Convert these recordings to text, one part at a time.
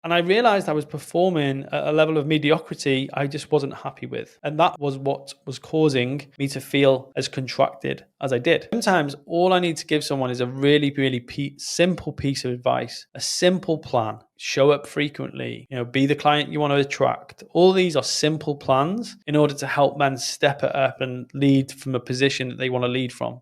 And I realized I was performing at a level of mediocrity I just wasn't happy with. And that was what was causing me to feel as contracted as I did. Sometimes all I need to give someone is a really, really simple piece of advice, a simple plan. Show up frequently, be the client you want to attract. All these are simple plans in order to help men step it up and lead from a position that they want to lead from.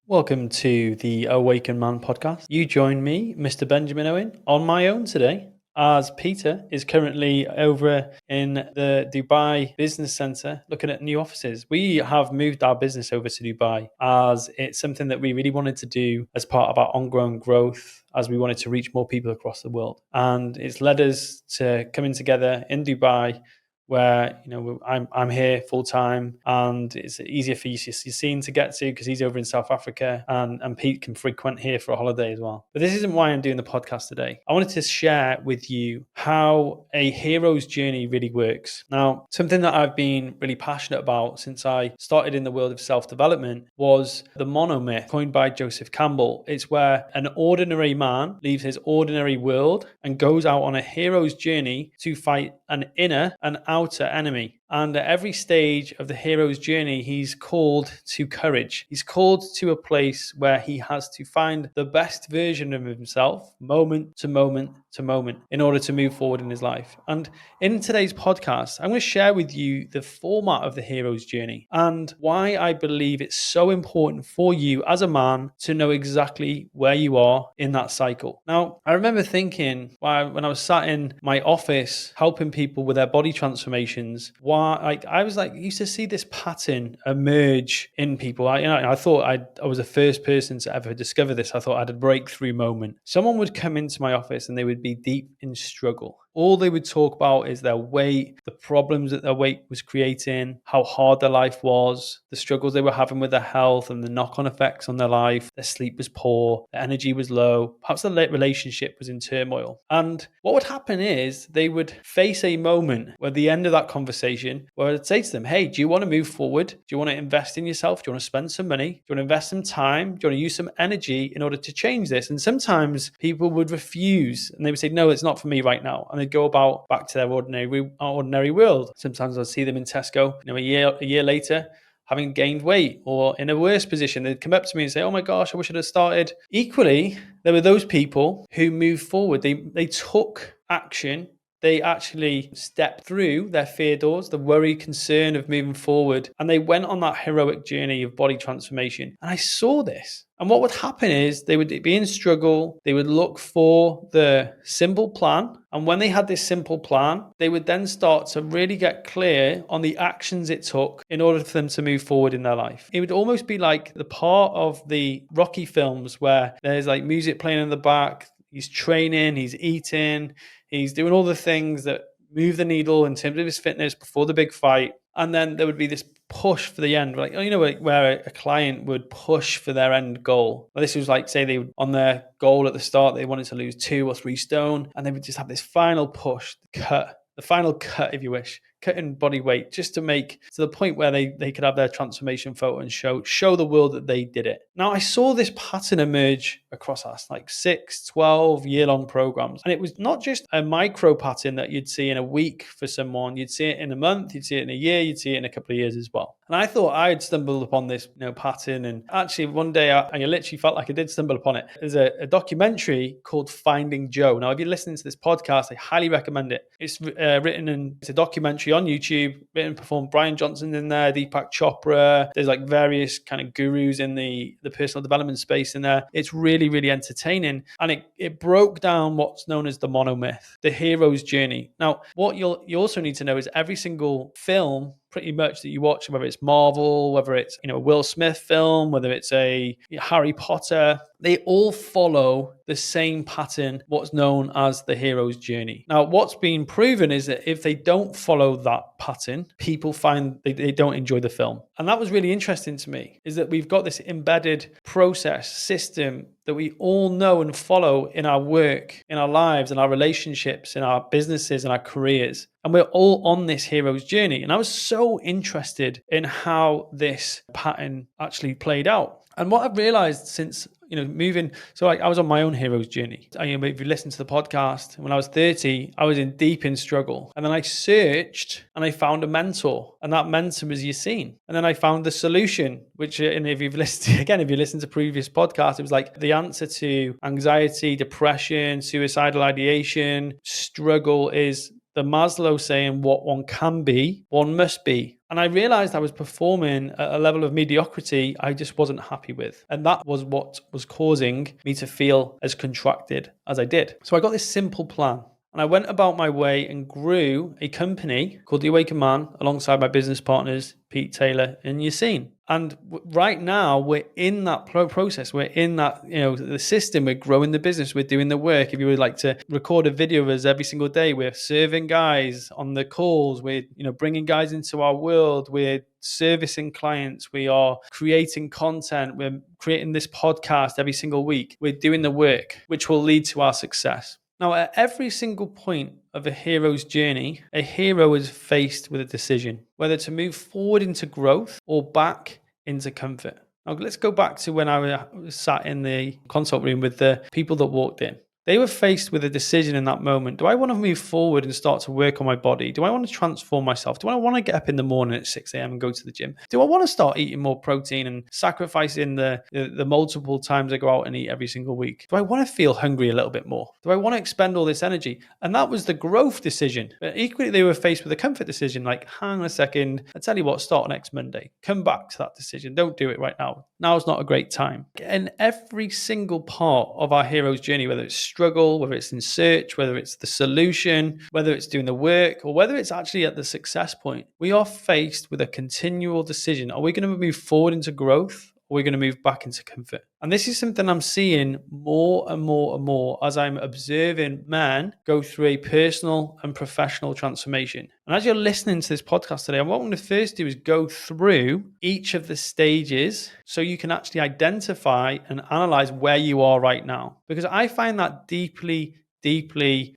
Welcome to the Awaken Man podcast. You join me, Mr. Benjamin Owen, on my own today, as Peter is currently over in the Dubai Business Center looking at new offices. We have moved our business over to Dubai as it's something that we really wanted to do as part of our ongoing growth, as we wanted to reach more people across the world. And it's led us to coming together in Dubai, where I'm here full time, and it's easier for Yassine to get to because he's over in South Africa, and Pete can frequent here for a holiday as well. But this isn't why I'm doing the podcast today. I wanted to share with you how a hero's journey really works. Now, something that I've been really passionate about since I started in the world of self-development was the monomyth coined by Joseph Campbell. It's where an ordinary man leaves his ordinary world and goes out on a hero's journey to fight an inner and outer enemy. And at every stage of the hero's journey, he's called to courage. He's called to a place where he has to find the best version of himself, moment to moment to moment, in order to move forward in his life. And in today's podcast, I'm going to share with you the format of the hero's journey and why I believe it's so important for you as a man to know exactly where you are in that cycle. Now, I remember thinking when I was sat in my office helping people with their body transformations, I used to see this pattern emerge in people. I thought I was the first person to ever discover this. I thought I had a breakthrough moment. Someone would come into my office and they would be deep in struggle. All they would talk about is their weight, the problems that their weight was creating, how hard their life was, the struggles they were having with their health and the knock-on effects on their life. Their sleep was poor, their energy was low, perhaps the relationship was in turmoil. And what would happen is they would face a moment at the end of that conversation where I'd say to them, hey, do you want to move forward? Do you want to invest in yourself? Do you want to spend some money? Do you want to invest some time? Do you want to use some energy in order to change this? And sometimes people would refuse and they would say, no, it's not for me right now. And they'd go back to their ordinary world. Sometimes I'd see them in Tesco, a year later, having gained weight or in a worse position. They'd come up to me and say, oh my gosh, I wish I'd have started. Equally, there were those people who moved forward. They took action. They actually stepped through their fear doors, the worry, concern of moving forward, and they went on that heroic journey of body transformation. And I saw this. And what would happen is they would be in struggle. They would look for the simple plan. And when they had this simple plan, they would then start to really get clear on the actions it took in order for them to move forward in their life. It would almost be like the part of the Rocky films where there's like music playing in the back. He's training, he's eating, he's doing all the things that move the needle in terms of his fitness before the big fight. And then there would be this push for the end, where a client would push for their end goal. Well, this was like, say they on their goal at the start, they wanted to lose 2 or 3 stone, and they would just have this final push, the final cut, if you wish, cut in body weight, just to make to the point where they could have their transformation photo and show the world that they did it. Now, I saw this pattern emerge across us, like 6, 12 year-long programs. And it was not just a micro pattern that you'd see in a week for someone. You'd see it in a month, you'd see it in a year, you'd see it in a couple of years as well. And I thought I had stumbled upon this pattern. And actually, one day I literally felt like I did stumble upon it. There's a documentary called Finding Joe. Now, if you're listening to this podcast, I highly recommend it. It's it's a documentary on YouTube, written and performed. Brian Johnson in there, Deepak Chopra. There's like various kind of gurus in the personal development space in there. It's really, really entertaining. And it broke down what's known as the monomyth, the hero's journey. Now, what you also need to know is every single film pretty much that you watch, whether it's Marvel, whether it's a Will Smith film, whether it's a Harry Potter, they all follow the same pattern, what's known as the hero's journey. Now, what's been proven is that if they don't follow that pattern, people find they don't enjoy the film. And that was really interesting to me, is that we've got this embedded process, system that we all know and follow in our work, in our lives, in our relationships, in our businesses, and our careers. And we're all on this hero's journey. And I was so interested in how this pattern actually played out. And what I've realized since moving. So like I was on my own hero's journey. If you listen to the podcast, when I was 30, I was deep in struggle. And then I searched and I found a mentor, and that mentor was Yassine. And then I found the solution, which, and if you've listened to, again, if you listen to previous podcasts, it was like the answer to anxiety, depression, suicidal ideation, struggle is the Maslow saying what one can be, one must be. And I realized I was performing at a level of mediocrity I just wasn't happy with. And that was what was causing me to feel as contracted as I did. So I got this simple plan. And I went about my way and grew a company called The Awakened Man alongside my business partners, Pete Taylor and Yassine. And right now we're in that process. We're in that, the system. We're growing the business. We're doing the work. If you would like to record a video of us every single day, we're serving guys on the calls. We're, bringing guys into our world. We're servicing clients. We are creating content. We're creating this podcast every single week. We're doing the work, which will lead to our success. Now, at every single point of a hero's journey, a hero is faced with a decision, whether to move forward into growth or back into comfort. Now, let's go back to when I was sat in the consult room with the people that walked in. They were faced with a decision in that moment. Do I want to move forward and start to work on my body? Do I want to transform myself? Do I want to get up in the morning at 6 a.m. and go to the gym? Do I want to start eating more protein and sacrificing the multiple times I go out and eat every single week? Do I want to feel hungry a little bit more? Do I want to expend all this energy? And that was the growth decision. But equally, they were faced with a comfort decision, like, hang on a second, I tell you what, start next Monday. Come back to that decision. Don't do it right now. Now's not a great time. And every single part of our hero's journey, whether it's struggle, whether it's in search, whether it's the solution, whether it's doing the work, or whether it's actually at the success point, we are faced with a continual decision. Are we going to move forward into growth? Or are we going to move back into comfort? And this is something I'm seeing more and more and more as I'm observing men go through a personal and professional transformation. And as you're listening to this podcast today, what I'm going to first do is go through each of the stages so you can actually identify and analyze where you are right now. Because I find that deeply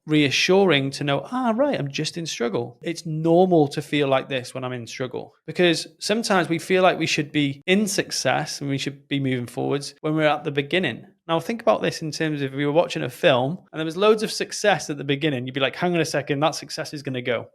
reassuring to know, right, I'm just in struggle. It's normal to feel like this when I'm in struggle, because sometimes we feel like we should be in success and we should be moving forwards when we're at the beginning. Now, think about this in terms of if we were watching a film and there was loads of success at the beginning, you'd be like, hang on a second, that success is going to go.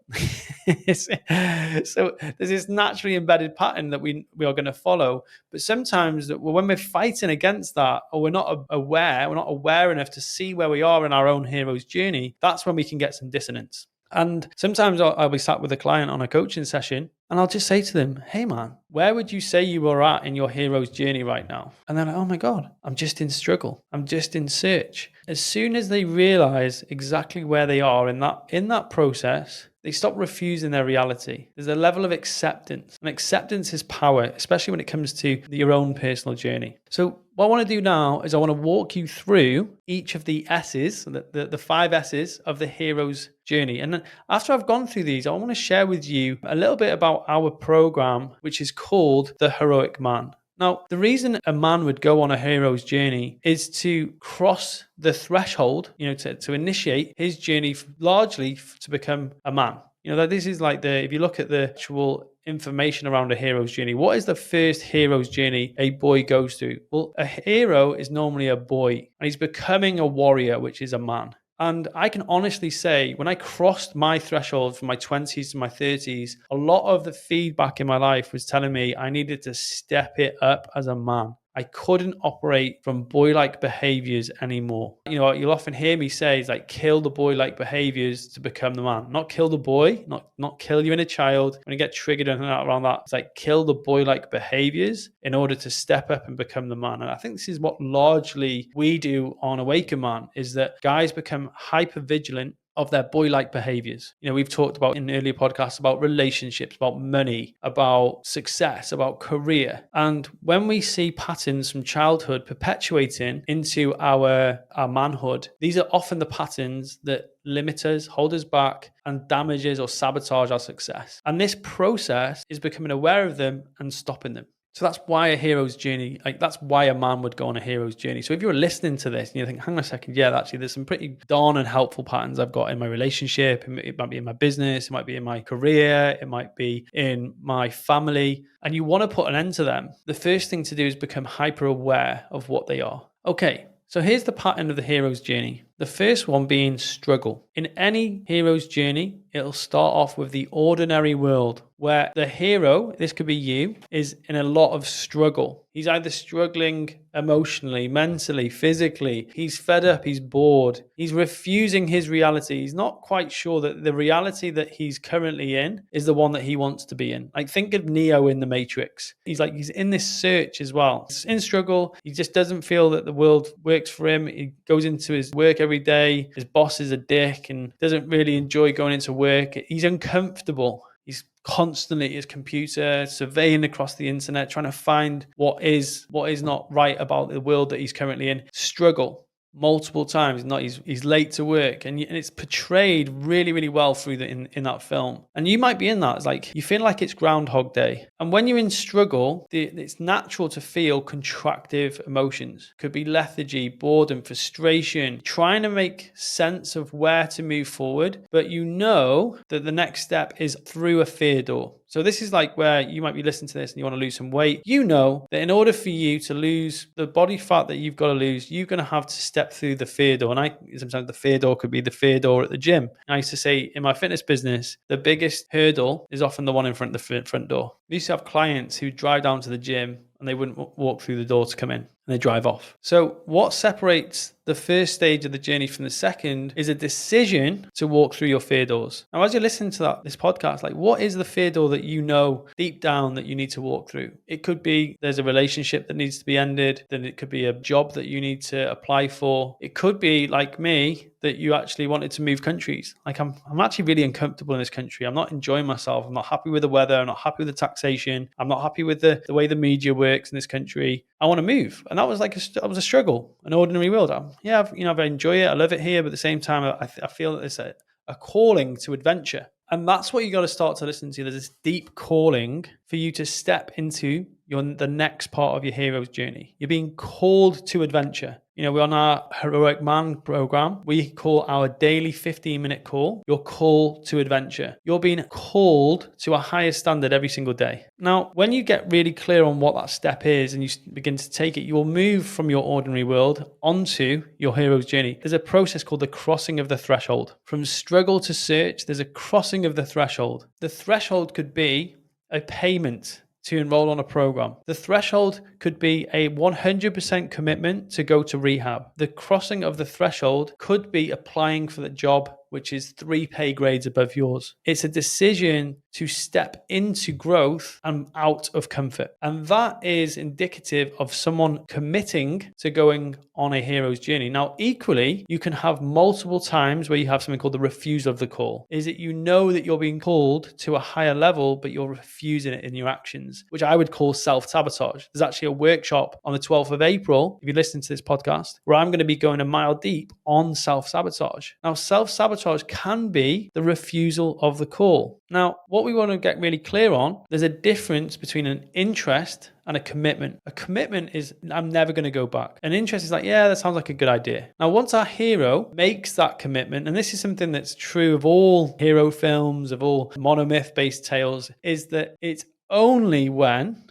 So there's this naturally embedded pattern that we are going to follow. But sometimes when we're fighting against that, or we're not aware enough to see where we are in our own hero's journey, that's when we can get some dissonance. And sometimes I'll be sat with a client on a coaching session and I'll just say to them, hey man, where would you say you are at in your hero's journey right now? And they're like, oh my God, I'm just in struggle. I'm just in search. As soon as they realize exactly where they are in that process, they stop refusing their reality. There's a level of acceptance, and acceptance is power, especially when it comes to your own personal journey. So what I want to do now is I want to walk you through each of the S's, the 5 S's of the hero's journey. And then after I've gone through these, I want to share with you a little bit about our program, which is called The Heroic Man. Now, the reason a man would go on a hero's journey is to cross the threshold, to initiate his journey largely to become a man. That this is like if you look at the actual information around a hero's journey, what is the first hero's journey a boy goes through? Well, a hero is normally a boy and he's becoming a warrior, which is a man. And I can honestly say, when I crossed my threshold from my 20s to my 30s, a lot of the feedback in my life was telling me I needed to step it up as a man. I couldn't operate from boy-like behaviors anymore. You'll often hear me say, it's like, kill the boy-like behaviors to become the man. Not kill the boy, not kill your inner child. When you get triggered around that, it's like, kill the boy-like behaviors in order to step up and become the man. And I think this is what largely we do on Awakened Man, is that guys become hyper-vigilant of their boy-like behaviors. We've talked about in earlier podcasts about relationships, about money, about success, about career. And when we see patterns from childhood perpetuating into our manhood, these are often the patterns that limit us, hold us back, and damages or sabotage our success. And this process is becoming aware of them and stopping them. So that's why a hero's journey, that's why a man would go on a hero's journey. So if you're listening to this and you think, hang on a second, actually there's some pretty darn and helpful patterns I've got in my relationship. It might be in my business, it might be in my career, it might be in my family, and you want to put an end to them, the first thing to do is become hyper aware of what they are. Okay, so here's the pattern of the hero's journey. The first one being struggle. In any hero's journey, it'll start off with the ordinary world where the hero, this could be you, is in a lot of struggle. He's either struggling emotionally, mentally, physically. He's fed up, he's bored. He's refusing his reality. He's not quite sure that the reality that he's currently in is the one that he wants to be in. Like think of Neo in the Matrix. He's in this search as well. He's in struggle. He just doesn't feel that the world works for him. He goes into his work every day. His boss is a dick and doesn't really enjoy going into work. He's uncomfortable. He's constantly at his computer, surveying across the internet, trying to find what is not right about the world that he's currently in. Struggle multiple times. He's late to work, and it's portrayed really, really well through in that film. And you might be in that. It's like you feel like it's Groundhog Day. And when you're in struggle, it's natural to feel contractive emotions. Could be lethargy, boredom, frustration, trying to make sense of where to move forward, but you know that the next step is through a fear door. So this is like where you might be listening to this and you want to lose some weight. You know that in order for you to lose the body fat that you've got to lose, you're going to have to step through the fear door. And sometimes the fear door could be the fear door at the gym. I used to say in my fitness business, the biggest hurdle is often the one in front of the front door. We used to have clients who drive down to the gym and they wouldn't walk through the door to come in. And they drive off. So what separates the first stage of the journey from the second is a decision to walk through your fear doors. Now, as you're listening to this podcast, like what is the fear door that you know deep down that you need to walk through? It could be there's a relationship that needs to be ended. Then it could be a job that you need to apply for. It could be like me, that you actually wanted to move countries. Like I'm actually really uncomfortable in this country. I'm not enjoying myself. I'm not happy with the weather. I'm not happy with the taxation. I'm not happy with the way the media works in this country. I want to move. And that was that was a struggle, an ordinary world. I enjoy it. I love it here. But at the same time, I feel that there's a calling to adventure. And that's what you got to start to listen to. There's this deep calling for you to step into the next part of your hero's journey. You're being called to adventure. We're on our Heroic Man program. We call our daily 15-minute call your call to adventure. You're being called to a higher standard every single day. Now, when you get really clear on what that step is and you begin to take it, you'll move from your ordinary world onto your hero's journey. There's a process called the crossing of the threshold. From struggle to search, there's a crossing of the threshold. The threshold could be a payment to enroll on a program. The threshold could be a 100% commitment to go to rehab. The crossing of the threshold could be applying for the job which is 3 pay grades above yours. It's a decision to step into growth and out of comfort. And that is indicative of someone committing to going on a hero's journey. Now, equally, you can have multiple times where you have something called the refusal of the call. Is it you know that you're being called to a higher level, but you're refusing it in your actions, which I would call self-sabotage. There's actually a workshop on the 12th of April, if you listen to this podcast, where I'm going to be going a mile deep on self-sabotage. Now, self-sabotage can be the refusal of the call. Now, what we want to get really clear on, there's a difference between an interest and a commitment. A commitment is, I'm never going to go back. An interest is like, yeah, that sounds like a good idea. Now, once our hero makes that commitment, and this is something that's true of all hero films, of all monomyth-based tales, is that it's only when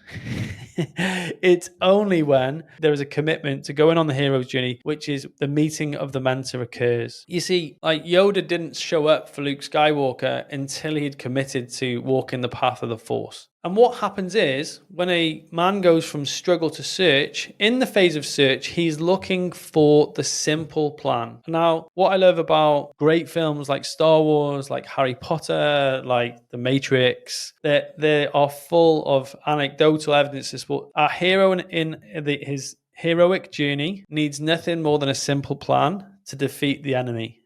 there is a commitment to going on the hero's journey, which is the meeting of the mentor occurs. You see, like Yoda didn't show up for Luke Skywalker until he had committed to walking the path of the Force. And what happens is, when a man goes from struggle to search, in the phase of search, he's looking for the simple plan. Now, what I love about great films like Star Wars, like Harry Potter, like The Matrix, that they are full of anecdotal evidence to support our hero in his heroic journey needs nothing more than a simple plan to defeat the enemy.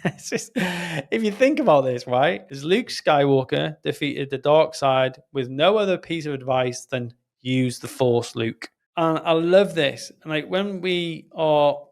It's just, if you think about this, right? As Luke Skywalker defeated the dark side with no other piece of advice than use the Force, Luke. And I love this. And like when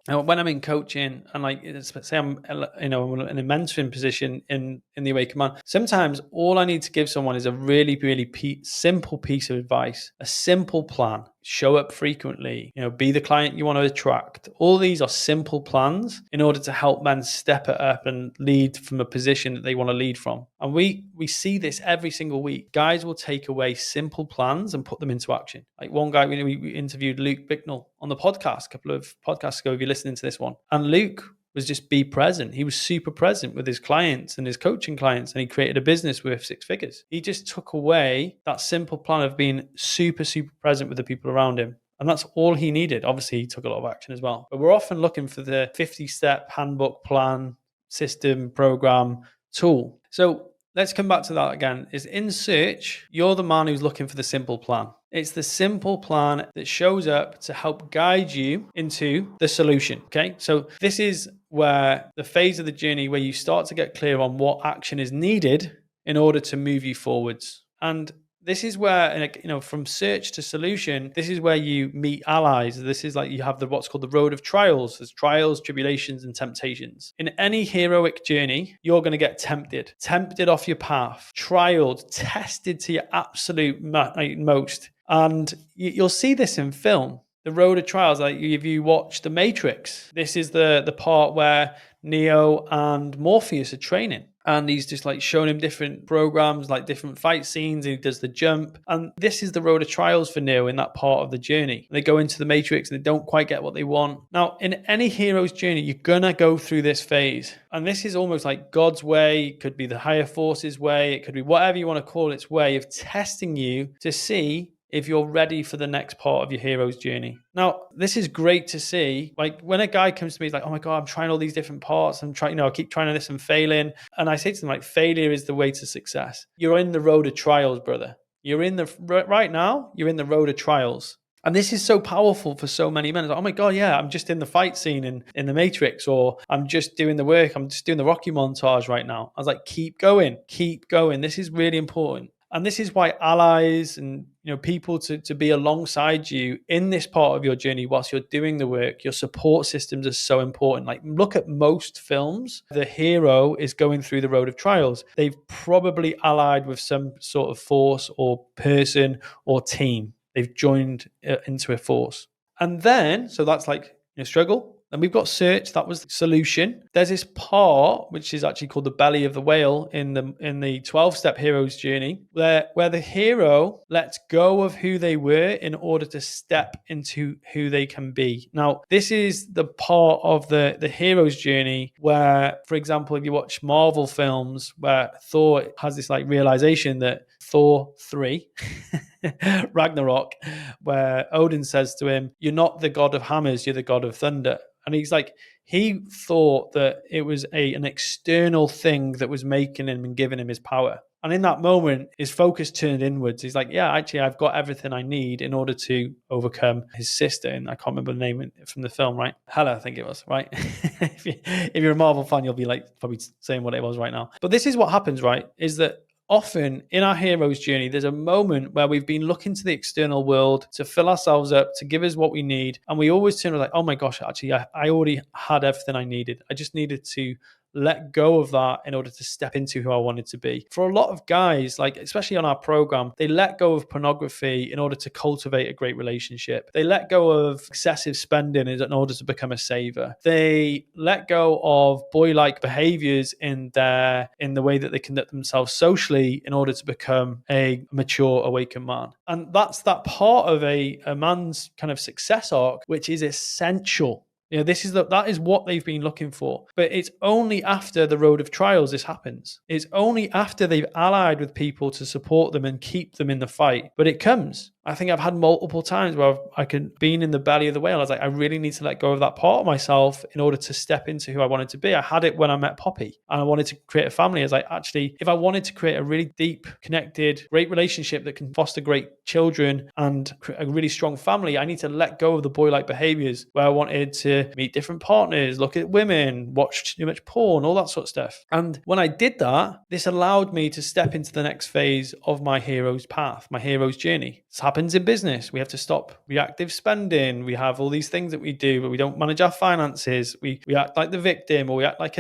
I'm in coaching and like say I'm in a mentoring position in the Awaken Man, sometimes all I need to give someone is a really, really simple piece of advice, a simple plan. Show up frequently, be the client you want to attract. All these are simple plans in order to help men step it up and lead from a position that they want to lead from. And we see this every single week. Guys will take away simple plans and put them into action. Like one guy, we interviewed Luke Bicknell. on the podcast a couple of podcasts ago if you're listening to this one. And Luke was just be present. He was super present with his clients and his coaching clients, and he created a business worth 6 figures. He just took away that simple plan of being super, super present with the people around him. And that's all he needed. Obviously, he took a lot of action as well. But we're often looking for the 50-step handbook, plan, system, program, tool. So let's come back to that again. Is in search, you're the man who's looking for the simple plan. It's the simple plan that shows up to help guide you into the solution. Okay. So this is where the phase of the journey where you start to get clear on what action is needed in order to move you forwards. And this is where, from search to solution, this is where you meet allies. This is like you have what's called the road of trials. There's trials, tribulations, and temptations. In any heroic journey, you're going to get tempted off your path, trialed, tested to your absolute most. And you'll see this in film. The road of trials, like if you watch The Matrix, this is the part where Neo and Morpheus are training. And he's just like showing him different programs, like different fight scenes. He does the jump. And this is the road of trials for Neo in that part of the journey. They go into the Matrix and they don't quite get what they want. Now, in any hero's journey, you're going to go through this phase. And this is almost like God's way. It could be the higher forces way. It could be whatever you want to call its way of testing you to see if you're ready for the next part of your hero's journey. Now, this is great to see. Like when a guy comes to me, he's like, oh my God, I'm trying all these different parts. I'm trying, I keep trying this and failing. And I say to them, like, failure is the way to success. You're in the road of trials, brother. Right now, you're in the road of trials. And this is so powerful for so many men. It's like, oh my God, yeah, I'm just in the fight scene in the Matrix, or I'm just doing the work. I'm just doing the Rocky montage right now. I was like, keep going. This is really important. And this is why allies and people to be alongside you in this part of your journey whilst you're doing the work, your support systems are so important. Like look at most films, the hero is going through the road of trials. They've probably allied with some sort of force or person or team. They've joined into a force. And then, so that's like struggle. And we've got search, that was the solution. There's this part, which is actually called the belly of the whale in the 12-step hero's journey, where the hero lets go of who they were in order to step into who they can be. Now, this is the part of the hero's journey where, for example, if you watch Marvel films where Thor has this like realization that Thor 3, Ragnarok, where Odin says to him, you're not the god of hammers, you're the god of thunder. And he's like, he thought that it was an external thing that was making him and giving him his power. And in that moment, his focus turned inwards. He's like, yeah, actually, I've got everything I need in order to overcome his sister. And I can't remember the name from the film, right? Hela, I think it was, right? If you're a Marvel fan, you'll be like probably saying what it was right now. But this is what happens, right? Is that often in our hero's journey, there's a moment where we've been looking to the external world to fill ourselves up, to give us what we need. And we always turn like, oh my gosh, actually, I already had everything I needed. I just needed to let go of that in order to step into who I wanted to be. For a lot of guys, like especially on our program, they let go of pornography in order to cultivate a great relationship. They let go of excessive spending in order to become a saver. They let go of boy-like behaviors in the way that they conduct themselves socially in order to become a mature, awakened man. And that's that part of a man's kind of success arc, which is essential. That is what they've been looking for. But it's only after the road of trials this happens. It's only after they've allied with people to support them and keep them in the fight. But it comes. I think I've had multiple times where been in the belly of the whale. I was like, I really need to let go of that part of myself in order to step into who I wanted to be. I had it when I met Poppy and I wanted to create a family. I was like, actually, if I wanted to create a really deep, connected, great relationship that can foster great children and a really strong family, I need to let go of the boy-like behaviors where I wanted to meet different partners, look at women, watch too much porn, all that sort of stuff. And when I did that, this allowed me to step into the next phase of my hero's path, my hero's journey. This happens in business. We have to stop reactive spending. We have all these things that we do, but we don't manage our finances. We act like the victim, or we act like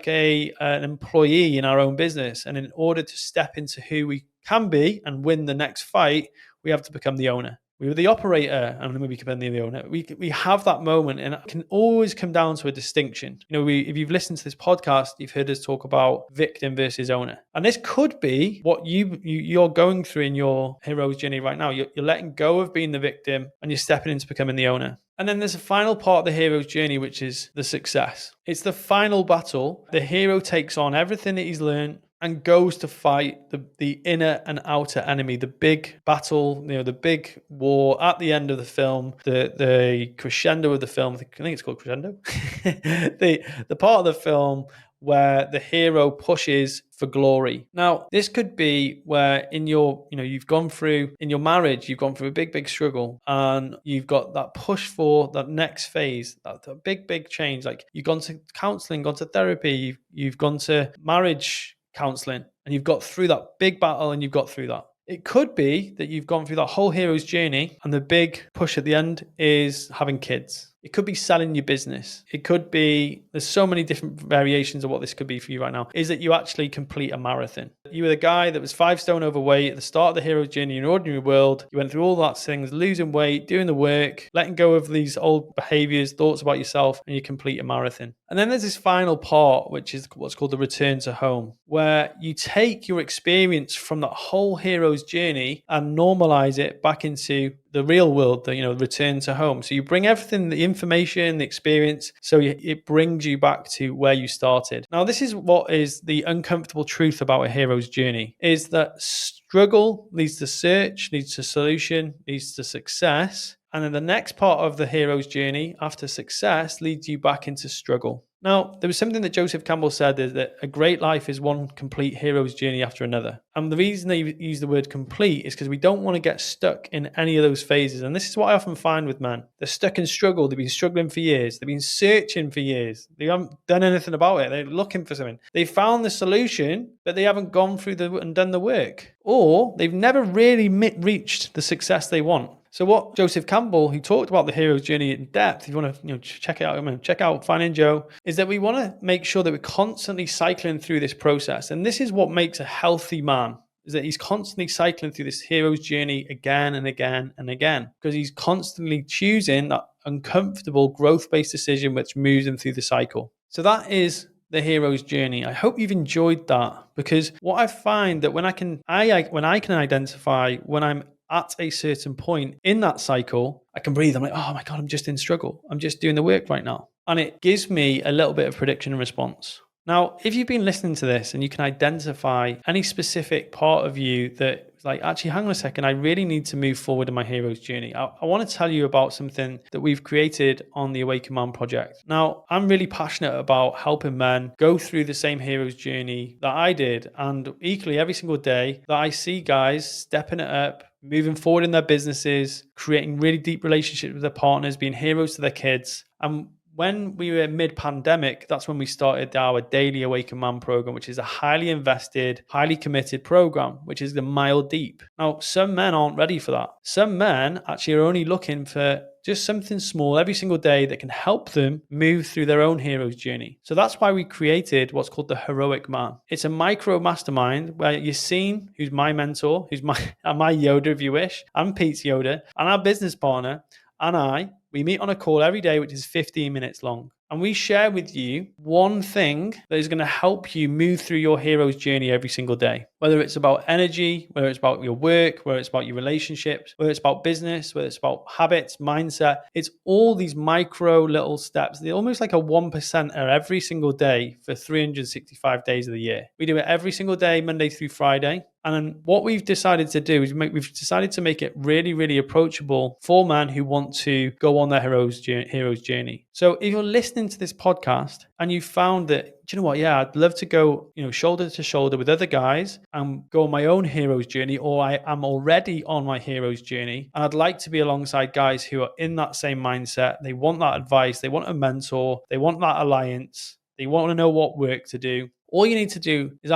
an employee in our own business. And in order to step into who we can be and win the next fight, we have to become the owner. We were the operator, and then we become the owner. We have that moment, and it can always come down to a distinction. If you've listened to this podcast, you've heard us talk about victim versus owner, and this could be what you're going through in your hero's journey right now. You're letting go of being the victim, and you're stepping into becoming the owner. And then there's a final part of the hero's journey, which is the success. It's the final battle. The hero takes on everything that he's learned and goes to fight the inner and outer enemy, the big battle, the big war at the end of the film, the crescendo of the film. I think it's called crescendo. the part of the film where the hero pushes for glory. Now, this could be where you've gone through, in your marriage, you've gone through a big struggle, and you've got that push for that next phase, that big change. Like, you've gone to counseling, gone to therapy, you've gone to marriage counseling, and you've got through that big battle, and you've got through that. It could be that you've gone through that whole hero's journey, and the big push at the end is having kids. It could be selling your business. It could be, there's so many different variations of what this could be for you right now, is that you actually complete a marathon. You were the guy that was 5 stone overweight at the start of the hero's journey in an ordinary world. You went through all that things, losing weight, doing the work, letting go of these old behaviors, thoughts about yourself, and you complete a marathon. And then there's this final part, which is what's called the return to home, where you take your experience from that whole hero's journey and normalize it back into the real world, return to home. So you bring everything, the information, the experience, so it brings you back to where you started. Now, this is what is the uncomfortable truth about a hero's journey, is that struggle leads to search, leads to solution, leads to success. And then the next part of the hero's journey after success leads you back into struggle. Now, there was something that Joseph Campbell said, is that a great life is one complete hero's journey after another. And the reason they use the word complete is because we don't want to get stuck in any of those phases. And this is what I often find with men. They're stuck in struggle. They've been struggling for years. They've been searching for years. They haven't done anything about it. They're looking for something. They found the solution, but they haven't gone through and done the work. Or they've never really reached the success they want. So what Joseph Campbell, who talked about the hero's journey in depth, if you want to check it out, check out Finding Joe, is that we want to make sure that we're constantly cycling through this process. And this is what makes a healthy man, is that he's constantly cycling through this hero's journey again and again and again, because he's constantly choosing that uncomfortable growth-based decision which moves him through the cycle. So that is the hero's journey. I hope you've enjoyed that, because what I find that when I can identify when I'm at a certain point in that cycle, I can breathe. I'm like, oh my God, I'm just in struggle. I'm just doing the work right now. And it gives me a little bit of prediction and response. Now, if you've been listening to this and you can identify any specific part of you that like, actually, hang on a second, I really need to move forward in my hero's journey, I want to tell you about something that we've created on the Awaken Man project. Now, I'm really passionate about helping men go through the same hero's journey that I did. And equally, every single day that I see guys stepping it up, moving forward in their businesses, creating really deep relationships with their partners, being heroes to their kids. And when we were mid-pandemic, that's when we started our daily Awaken Man program, which is a highly invested, highly committed program, which is the mile deep. Now, some men aren't ready for that. Some men actually are only looking for just something small every single day that can help them move through their own hero's journey. So that's why we created what's called the Heroic Man. It's a micro mastermind where Yassine, who's my mentor, who's my Yoda, if you wish, and Pete's Yoda, and our business partner, and we meet on a call every day, which is 15 minutes long. And we share with you one thing that is going to help you move through your hero's journey every single day. Whether it's about energy, whether it's about your work, whether it's about your relationships, whether it's about business, whether it's about habits, mindset. It's all these micro little steps. They're almost like a 1% every single day for 365 days of the year. We do it every single day, Monday through Friday. And then what we've decided to do is we've decided to make it really, really approachable for men who want to go on their hero's journey. So if you're listening to this podcast and you found that, do you know what? Yeah, I'd love to go, shoulder to shoulder with other guys and go on my own hero's journey, or I am already on my hero's journey. And I'd like to be alongside guys who are in that same mindset. They want that advice. They want a mentor. They want that alliance. They want to know what work to do. All you need to do is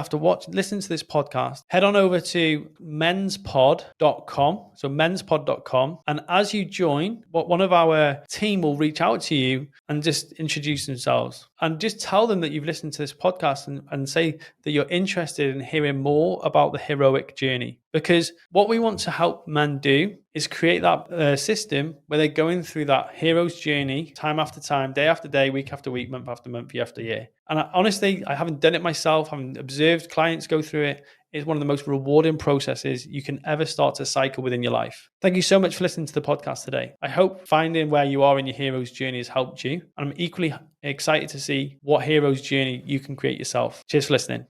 listen to this podcast, head on over to menspod.com. So menspod.com. And as you join, one of our team will reach out to you and just introduce themselves and just tell them that you've listened to this podcast and say that you're interested in hearing more about the heroic journey. Because what we want to help men do is create that system where they're going through that hero's journey time after time, day after day, week after week, month after month, year after year. And honestly, I haven't done it myself. I haven't observed clients go through it. It's one of the most rewarding processes you can ever start to cycle within your life. Thank you so much for listening to the podcast today. I hope finding where you are in your hero's journey has helped you. And I'm equally excited to see what hero's journey you can create yourself. Cheers for listening.